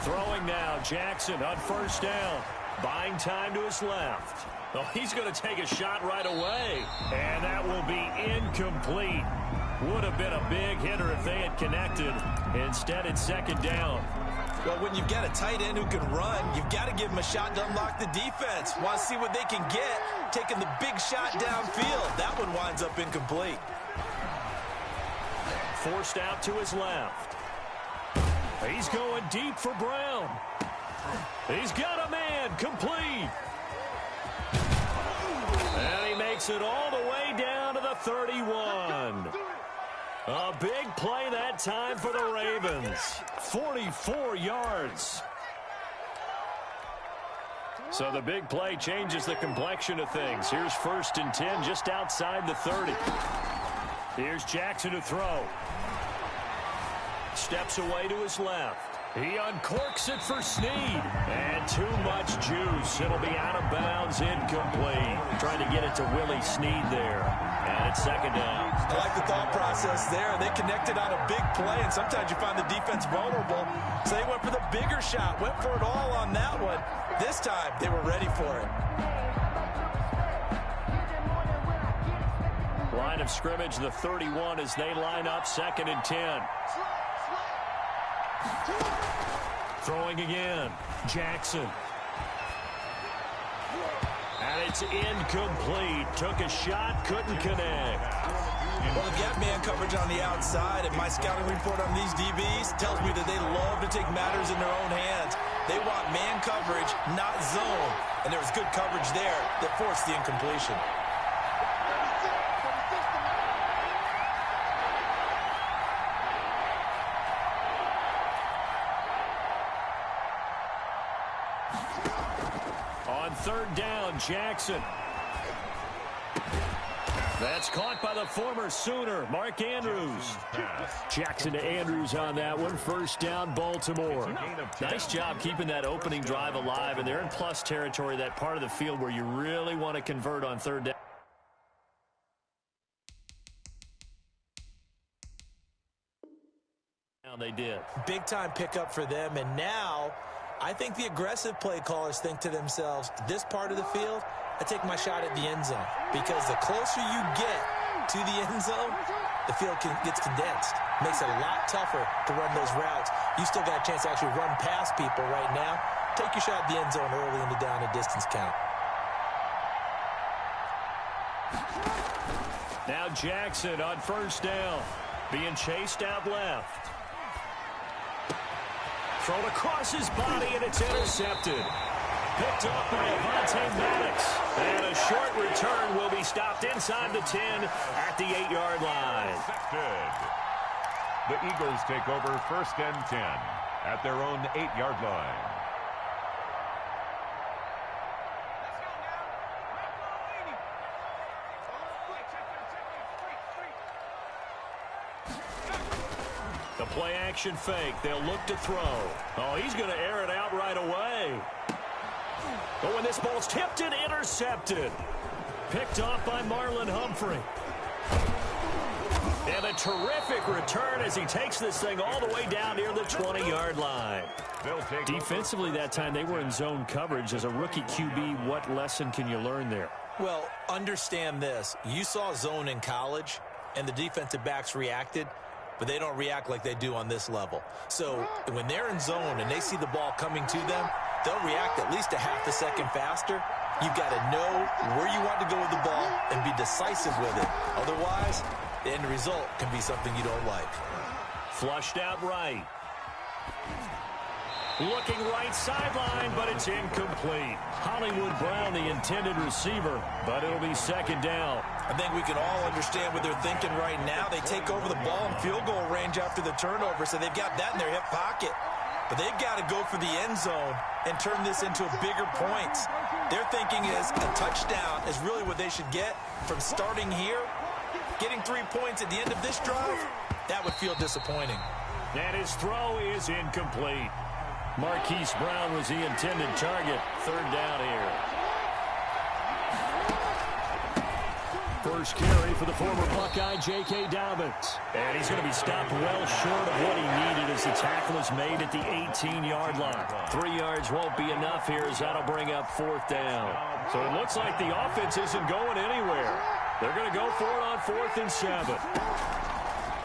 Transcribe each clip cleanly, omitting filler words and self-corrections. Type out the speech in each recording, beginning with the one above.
Throwing now, Jackson on first down. Buying time to his left. Oh, he's going to take a shot right away. And that will be incomplete. Would have been a big hitter if they had connected. Instead, it's second down. Well, when you've got a tight end who can run, you've got to give him a shot to unlock the defense. Want to see what they can get, taking the big shot downfield. That one winds up incomplete. Forced out to his left. He's going deep for Brown. He's got a man, complete. And he makes it all the way down to the 31. A big play that time for the Ravens. 44 yards. So the big play changes the complexion of things. Here's 1st and 10 just outside the 30. Here's Jackson to throw. Steps away to his left. He uncorks it for Snead. And too much juice. It'll be out of bounds, incomplete. Trying to get it to Willie Snead there. And it's second down. I like the thought process there. They connected on a big play, and sometimes you find the defense vulnerable. So they went for the bigger shot, went for it all on that one. This time, they were ready for it. Line of scrimmage, the 31, as they line up 2nd and 10. Throwing again. Jackson. And it's incomplete. Took a shot, couldn't connect. Well, they've got man coverage on the outside, and my scouting report on these DBs tells me that they love to take matters in their own hands. They want man coverage, not zone. And there was good coverage there that forced the incompletion. On 3rd down, Jackson. That's caught by the former Sooner, Mark Andrews. Jackson to Andrews on that one. 1st down, Baltimore. Nice job keeping that opening drive alive, and they're in plus territory, that part of the field where you really want to convert on 3rd down. They did. Big time pickup for them, and now I think the aggressive play callers think to themselves, this part of the field, I take my shot at the end zone. Because the closer you get to the end zone, the field gets condensed. Makes it a lot tougher to run those routes. You still got a chance to actually run past people right now. Take your shot at the end zone early in the down and distance count. Now Jackson on 1st down. Being chased out left. Thrown across his body, and it's intercepted. Picked up by Avonte Maddox. And a short return will be stopped inside the 10 at the 8-yard line. The Eagles take over 1st and 10 at their own 8-yard line. The play action fake. They'll look to throw. Oh, he's going to air it out right away. Oh, and this ball's tipped and intercepted. Picked off by Marlon Humphrey. And a terrific return as he takes this thing all the way down near the 20-yard line. Defensively that time, they were in zone coverage. As a rookie QB, what lesson can you learn there? Well, understand this. You saw zone in college, and the defensive backs reacted, but they don't react like they do on this level. So when they're in zone and they see the ball coming to them, they'll react at least a half a second faster. You've got to know where you want to go with the ball and be decisive with it. Otherwise, the end result can be something you don't like. Flushed out right. Looking right sideline, but it's incomplete. Hollywood Brown, the intended receiver, but it'll be 2nd down. I think we can all understand what they're thinking right now. They take over the ball in field goal range after the turnover, so they've got that in their hip pocket. But they've got to go for the end zone and turn this into bigger points. Their thinking is a touchdown is really what they should get from starting here. Getting 3 points at the end of this drive, that would feel disappointing. And his throw is incomplete. Marquise Brown was the intended target. 3rd down here. First carry for the former Buckeye, J.K. Dobbins. And he's going to be stopped well short of what he needed as the tackle is made at the 18-yard line. 3 yards won't be enough here as that'll bring up 4th down. So it looks like the offense isn't going anywhere. They're going to go for it on 4th and 7.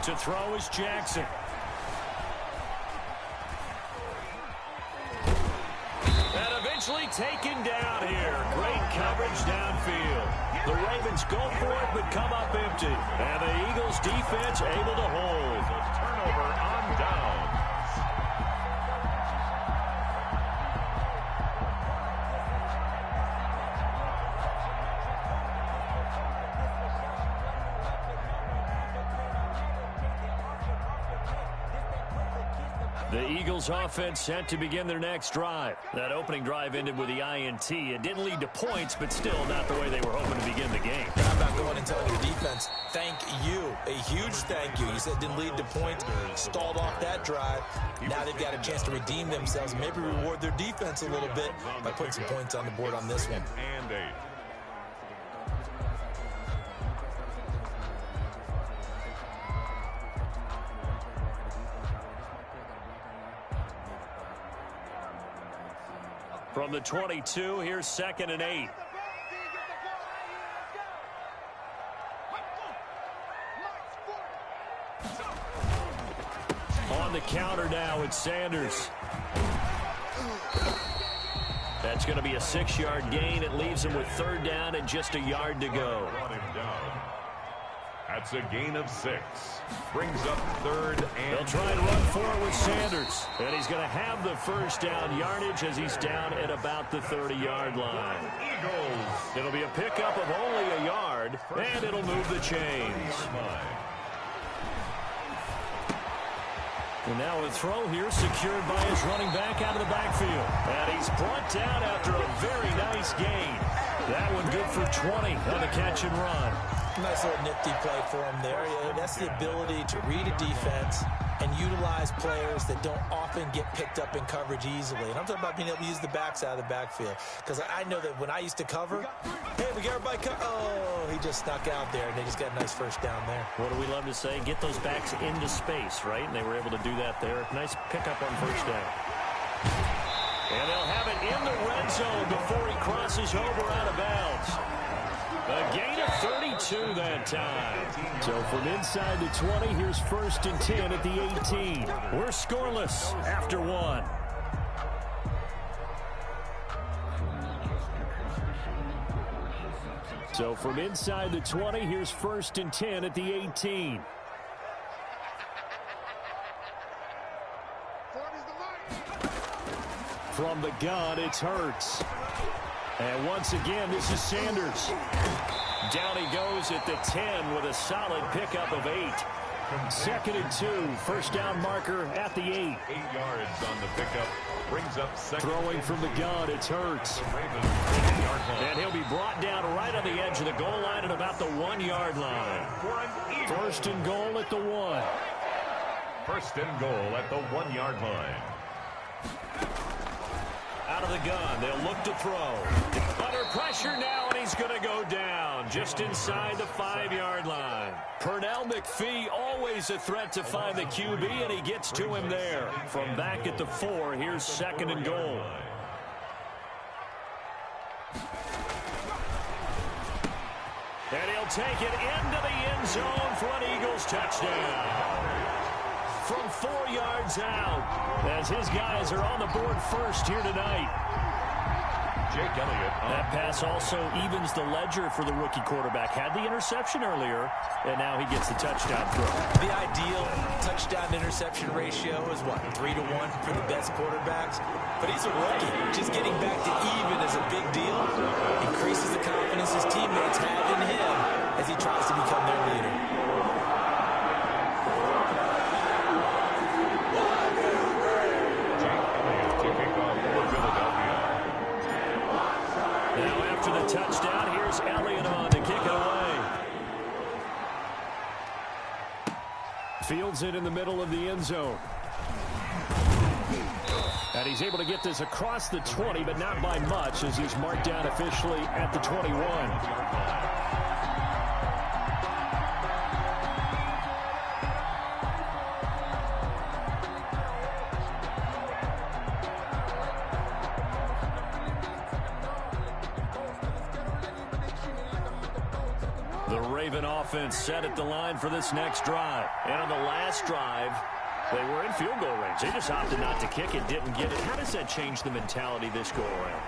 To throw is Jackson. And eventually taken down here. Great coverage downfield. The Ravens go for it but come up empty. And the Eagles defense able to hold. Turnover on downs. The Eagles offense set to begin their next drive. That opening drive ended with the INT. It didn't lead to points, but still not the way they were hoping to begin the game. How about going and telling your defense, thank you, a huge thank you. You said it didn't lead to points, stalled off that drive. Now they've got a chance to redeem themselves, maybe reward their defense a little bit by putting some points on the board on this one. And 8. From the 22, here's 2nd and 8. On the counter now, it's Sanders. That's going to be a 6-yard gain. It leaves him with 3rd down and just a yard to go. That's a gain of 6. Brings up 3rd and... They'll try and run for it with Sanders. And he's going to have the 1st down yardage as he's down at about the 30-yard line. Eagles. It'll be a pickup of only a yard, and it'll move the chains. And now a throw here secured by his running back out of the backfield. And he's brought down after a very nice gain. That one good for 20 on the catch and run. Nice little nifty play for him there. Yeah, that's the ability to read a defense and utilize players that don't often get picked up in coverage easily. And I'm talking about being able to use the backs out of the backfield. Because I know that when I used to cover, hey, we got everybody oh, he just snuck out there, and they just got a nice 1st down there. What do we love to say? Get those backs into space, right? And they were able to do that there. Nice pickup on 1st down. And they'll have it in the red zone before he crosses over out of bounds. A gain of 32 that time. So from inside the 20, here's 1st and 10 at the 18. We're scoreless after 1. So from inside the 20, here's 1st and 10 at the 18. From the gun, it's Hurts. And once again, this is Sanders. Down he goes at the 10 with a solid pickup of 8. 2nd and 2, 1st down marker at the 8. 8 yards on the pickup. Brings up 2nd. Throwing from the gun, it's Hurts. And he'll be brought down right on the edge of the goal line at about the 1-yard line. 1st and goal at the 1. 1st and goal at the 1-yard line. Out of the gun, they'll look to throw. Under pressure now, and he's going to go down just inside the 5-yard line. Pernell McPhee, always a threat to find the QB, and he gets to him there. From back at the 4, here's 2nd and goal. And he'll take it into the end zone for an Eagles touchdown. From 4 yards out, as his guys are on the board first here tonight. Jake Elliott. That pass also evens the ledger for the rookie quarterback. Had the interception earlier, and now he gets the touchdown throw. The ideal touchdown-interception ratio is, what, 3-1 for the best quarterbacks? But he's a rookie. Just getting back to even is a big deal. Increases the confidence his teammates have in him as he tries to become their leader. The touchdown, here's Elliott on to kick it away. Fields it in the middle of the end zone. And he's able to get this across the 20, but not by much, as he's marked down officially at the 21. driven offense set at the line for this next drive. And on the last drive, they were in field goal range. They just opted not to kick it, didn't get it. How does that change the mentality this go around?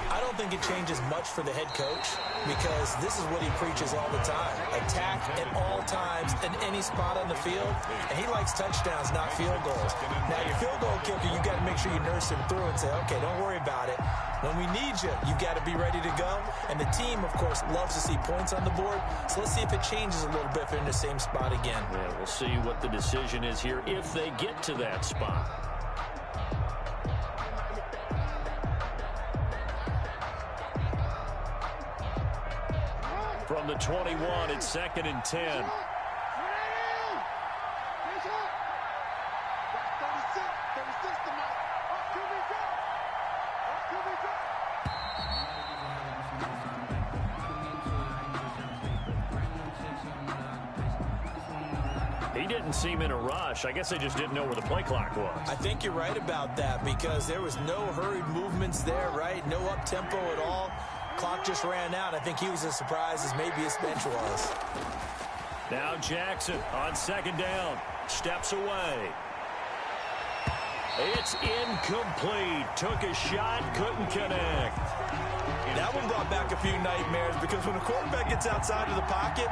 I don't think it changes much for the head coach because this is what he preaches all the time. Attack at all times in any spot on the field. And he likes touchdowns, not field goals. Now, your field goal kicker, you've got to make sure you nurse him through and say, okay, don't worry about it. When we need you, you've got to be ready to go. And the team, of course, loves to see points on the board. So let's see if it changes a little bit if they're in the same spot again. Yeah, we'll see what the decision is here if they get to that spot. From the 21, it's 2nd and 10. He didn't seem in a rush. I guess they just didn't know where the play clock was. I think you're right about that because there was no hurried movements there, right? No up-tempo at all. Clock just ran out. I think he was as surprised as maybe his bench was. Now Jackson on 2nd down. Steps away. It's incomplete. Took a shot, couldn't connect. That one brought back a few nightmares because when a quarterback gets outside of the pocket,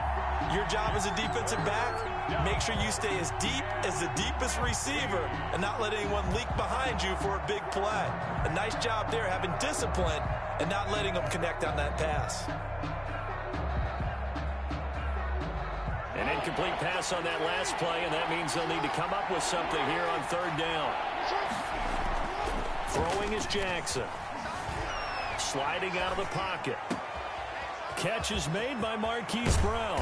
your job as a defensive back, make sure you stay as deep as the deepest receiver and not let anyone leak behind you for a big play. A nice job there having discipline and not letting them connect on that pass. An incomplete pass on that last play, and that means they'll need to come up with something here on 3rd down. Throwing is Jackson. Sliding out of the pocket. Catch is made by Marquise Brown.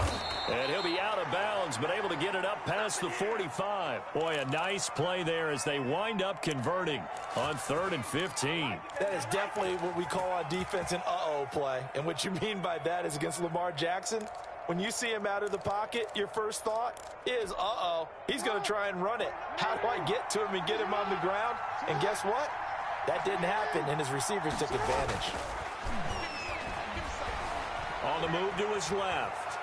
And he'll be out of bounds, but able to get it up past the 45. Boy, a nice play there as they wind up converting on 3rd and 15. That is definitely what we call on defense an uh-oh play. And what you mean by that is against Lamar Jackson, when you see him out of the pocket, your first thought is, uh-oh, he's going to try and run it. How do I get to him and get him on the ground? And guess what? That didn't happen, and his receivers took advantage. On the move to his left.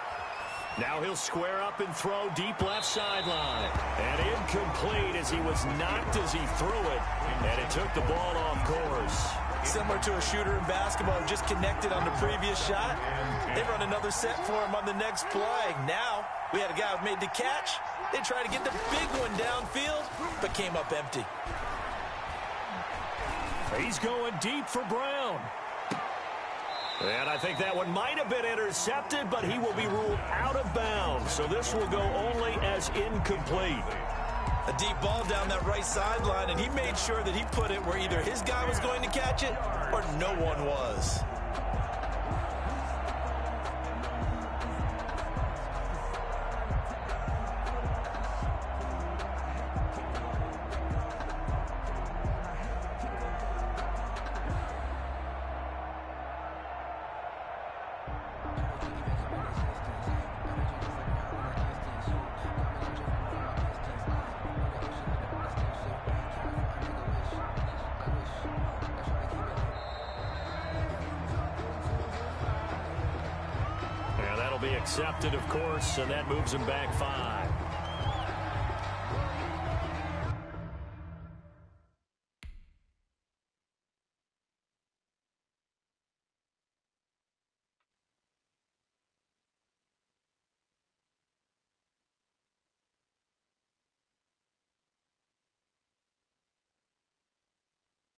Now he'll square up and throw deep left sideline. And incomplete as he was knocked as he threw it. And it took the ball off course. Similar to a shooter in basketball who just connected on the previous shot. They run another set for him on the next play. Now we had a guy who made the catch. They tried to get the big one downfield, but came up empty. He's going deep for Brown. And I think that one might have been intercepted, but he will be ruled out of bounds. So this will go only as incomplete. A deep ball down that right sideline, and he made sure that he put it where either his guy was going to catch it or no one was. Accepted, of course, and that moves him back 5.